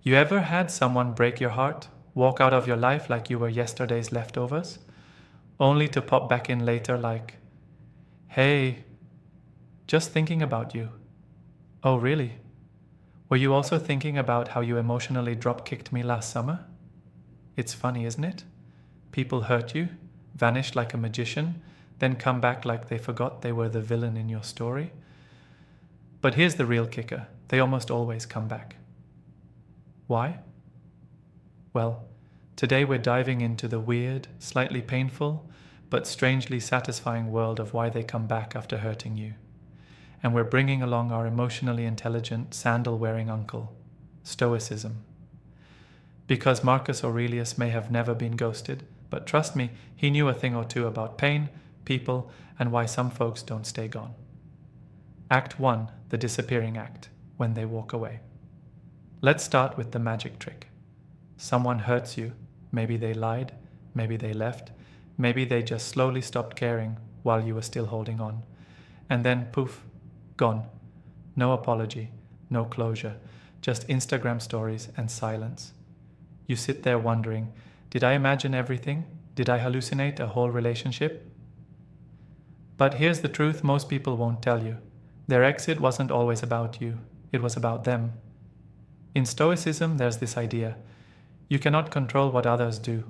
You ever had someone break your heart, walk out of your life like you were yesterday's leftovers, only to pop back in later like, hey, just thinking about you. Oh, really? Were you also thinking about how you emotionally drop-kicked me last summer? It's funny, isn't it? People hurt you, vanish like a magician, then come back like they forgot they were the villain in your story. But here's the real kicker. They almost always come back. Why? Well, today we're diving into the weird, slightly painful, but strangely satisfying world of why they come back after hurting you. And we're bringing along our emotionally intelligent, sandal-wearing uncle, Stoicism. Because Marcus Aurelius may have never been ghosted, but trust me, he knew a thing or two about pain, people, and why some folks don't stay gone. Act 1, the disappearing act, when they walk away. Let's start with the magic trick. Someone hurts you, maybe they lied, maybe they left, maybe they just slowly stopped caring while you were still holding on. And then poof, gone. No apology, no closure, just Instagram stories and silence. You sit there wondering, did I imagine everything? Did I hallucinate a whole relationship? But here's the truth most people won't tell you. Their exit wasn't always about you, it was about them. In Stoicism, there's this idea. You cannot control what others do,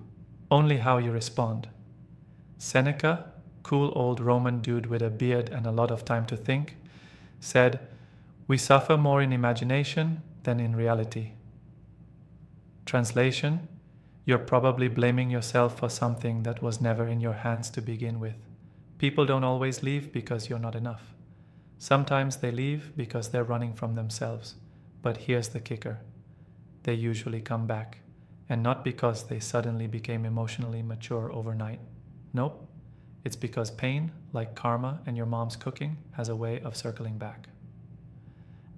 only how you respond. Seneca, cool old Roman dude with a beard and a lot of time to think, said, "We suffer more in imagination than in reality." Translation, you're probably blaming yourself for something that was never in your hands to begin with. People don't always leave because you're not enough. Sometimes they leave because they're running from themselves. But here's the kicker. They usually come back, and not because they suddenly became emotionally mature overnight. Nope, it's because pain, like karma and your mom's cooking, has a way of circling back.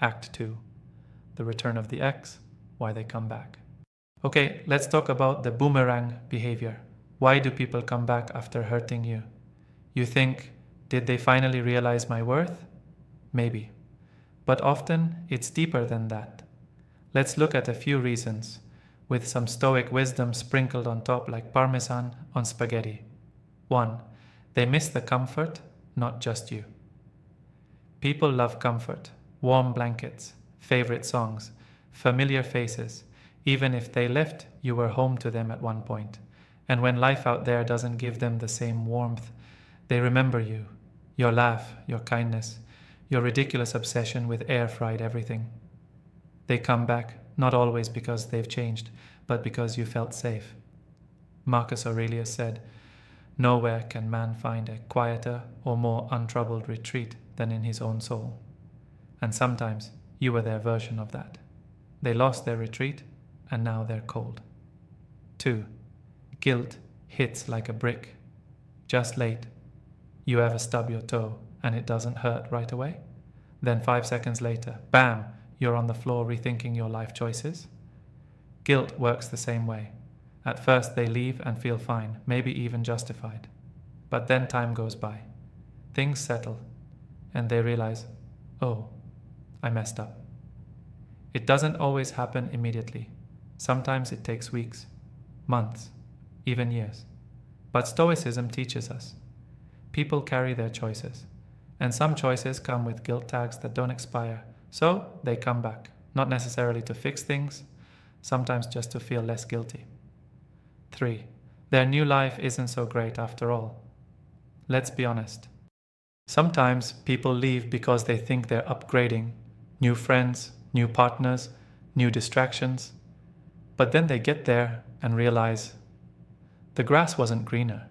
Act 2, the return of the ex, why they come back. Okay, let's talk about the boomerang behavior. Why do people come back after hurting you? You think, did they finally realize my worth? Maybe. But often, it's deeper than that. Let's look at a few reasons, with some Stoic wisdom sprinkled on top like parmesan on spaghetti. 1. They miss the comfort, not just you. People love comfort, warm blankets, favorite songs, familiar faces, even if they left, you were home to them at one point. And when life out there doesn't give them the same warmth, they remember you, your laugh, your kindness, your ridiculous obsession with air-fried everything. They come back, not always because they've changed, but because you felt safe. Marcus Aurelius said, "Nowhere can man find a quieter or more untroubled retreat than in his own soul." And sometimes you were their version of that. They lost their retreat, and now they're cold. 2. Guilt hits like a brick. Just late. You ever stub your toe and it doesn't hurt right away? Then 5 seconds later, bam, you're on the floor rethinking your life choices? Guilt works the same way. At first they leave and feel fine, maybe even justified. But then time goes by. Things settle, and they realize, oh, I messed up. It doesn't always happen immediately. Sometimes it takes weeks, months, even years. But Stoicism teaches us. People carry their choices, and some choices come with guilt tags that don't expire, so they come back, not necessarily to fix things, sometimes just to feel less guilty. 3. Their new life isn't so great after all. Let's be honest. Sometimes people leave because they think they're upgrading, new friends, new partners, new distractions. But then they get there and realize the grass wasn't greener.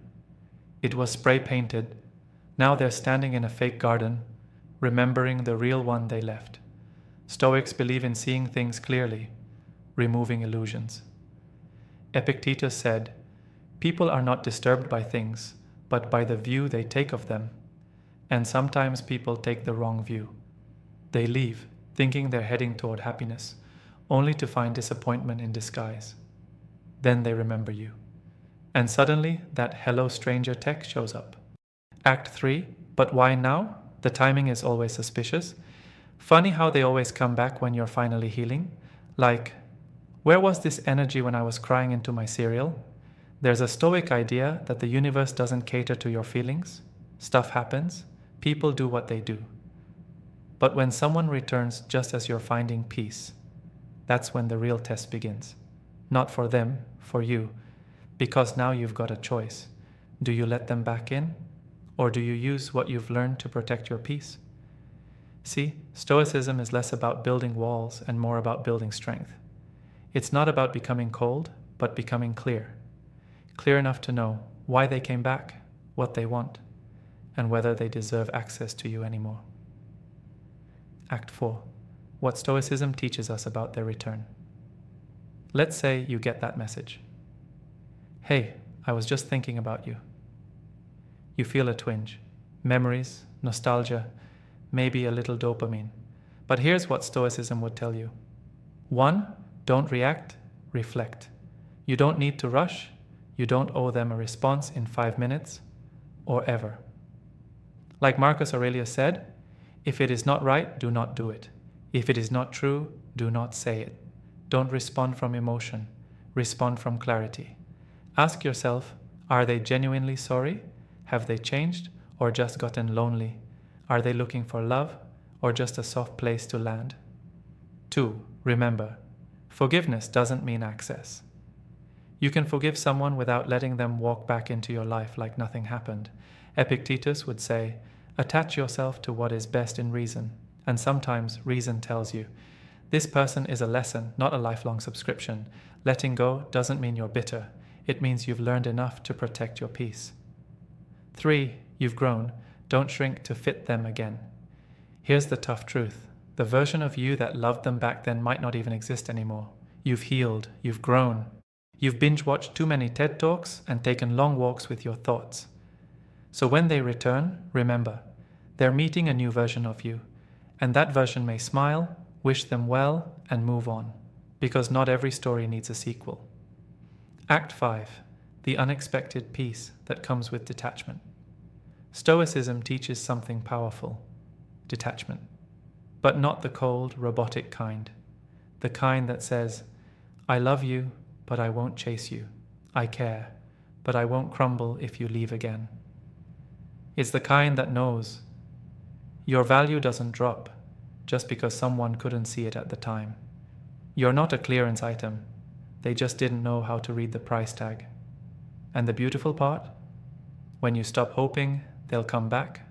It was spray painted. Now they're standing in a fake garden, remembering the real one they left. Stoics believe in seeing things clearly, removing illusions. Epictetus said, "People are not disturbed by things, but by the view they take of them." And sometimes people take the wrong view. They leave, thinking they're heading toward happiness, only to find disappointment in disguise. Then they remember you. And suddenly, that hello stranger text shows up. Act 3, but why now? The timing is always suspicious. Funny how they always come back when you're finally healing. Like, Where was this energy when I was crying into my cereal? There's a Stoic idea that the universe doesn't cater to your feelings. Stuff happens. People do what they do. But when someone returns just as you're finding peace, that's when the real test begins. Not for them, for you. Because now you've got a choice. Do you let them back in? Or do you use what you've learned to protect your peace? See, Stoicism is less about building walls and more about building strength. It's not about becoming cold, but becoming clear. Clear enough to know why they came back, what they want, and whether they deserve access to you anymore. Act 4. What Stoicism teaches us about their return. Let's say you get that message. Hey, I was just thinking about you. You feel a twinge, memories, nostalgia, maybe a little dopamine. But here's what Stoicism would tell you. 1. Don't react, reflect. You don't need to rush. You don't owe them a response in 5 minutes or ever. Like Marcus Aurelius said, if it is not right, do not do it. If it is not true, do not say it. Don't respond from emotion. Respond from clarity. Ask yourself, are they genuinely sorry? Have they changed or just gotten lonely? Are they looking for love or just a soft place to land? 2. Remember, forgiveness doesn't mean access. You can forgive someone without letting them walk back into your life like nothing happened. Epictetus would say, attach yourself to what is best in reason, and sometimes reason tells you, this person is a lesson, not a lifelong subscription. Letting go doesn't mean you're bitter. It means you've learned enough to protect your peace. 3. You've grown. Don't shrink to fit them again. Here's the tough truth. The version of you that loved them back then might not even exist anymore. You've healed. You've grown. You've binge-watched too many TED Talks and taken long walks with your thoughts. So when they return, remember, they're meeting a new version of you, and that version may smile, wish them well, and move on, because not every story needs a sequel. Act 5. The unexpected peace that comes with detachment. Stoicism teaches something powerful, detachment, but not the cold, robotic kind, the kind that says, I love you, but I won't chase you. I care, but I won't crumble if you leave again. It's the kind that knows your value doesn't drop just because someone couldn't see it at the time. You're not a clearance item. They just didn't know how to read the price tag. And the beautiful part? When you stop hoping they'll come back,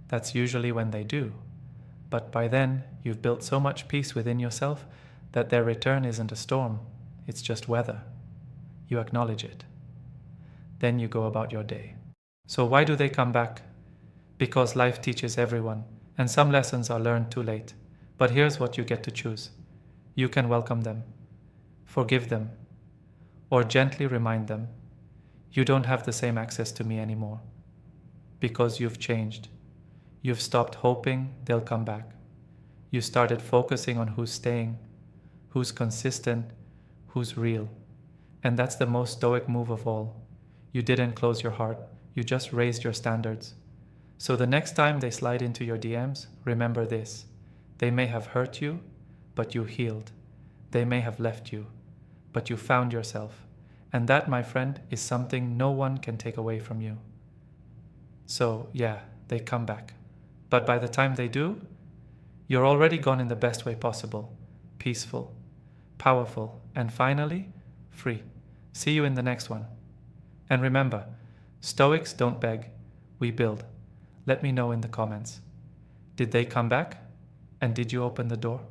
that's usually when they do. But by then, you've built so much peace within yourself that their return isn't a storm. It's just weather. You acknowledge it. Then you go about your day. So why do they come back? Because life teaches everyone, and some lessons are learned too late. But here's what you get to choose. You can welcome them, forgive them, or gently remind them, you don't have the same access to me anymore. Because you've changed. You've stopped hoping they'll come back. You started focusing on who's staying, who's consistent, who's real. And that's the most Stoic move of all. You didn't close your heart, you just raised your standards. So the next time they slide into your DMs, remember this. They may have hurt you, but you healed. They may have left you, but you found yourself. And that, my friend, is something no one can take away from you. So yeah, they come back. But by the time they do, you're already gone in the best way possible. Peaceful, powerful, and finally, free. See you in the next one. And remember, Stoics don't beg, we build. Let me know in the comments. Did they come back? And did you open the door?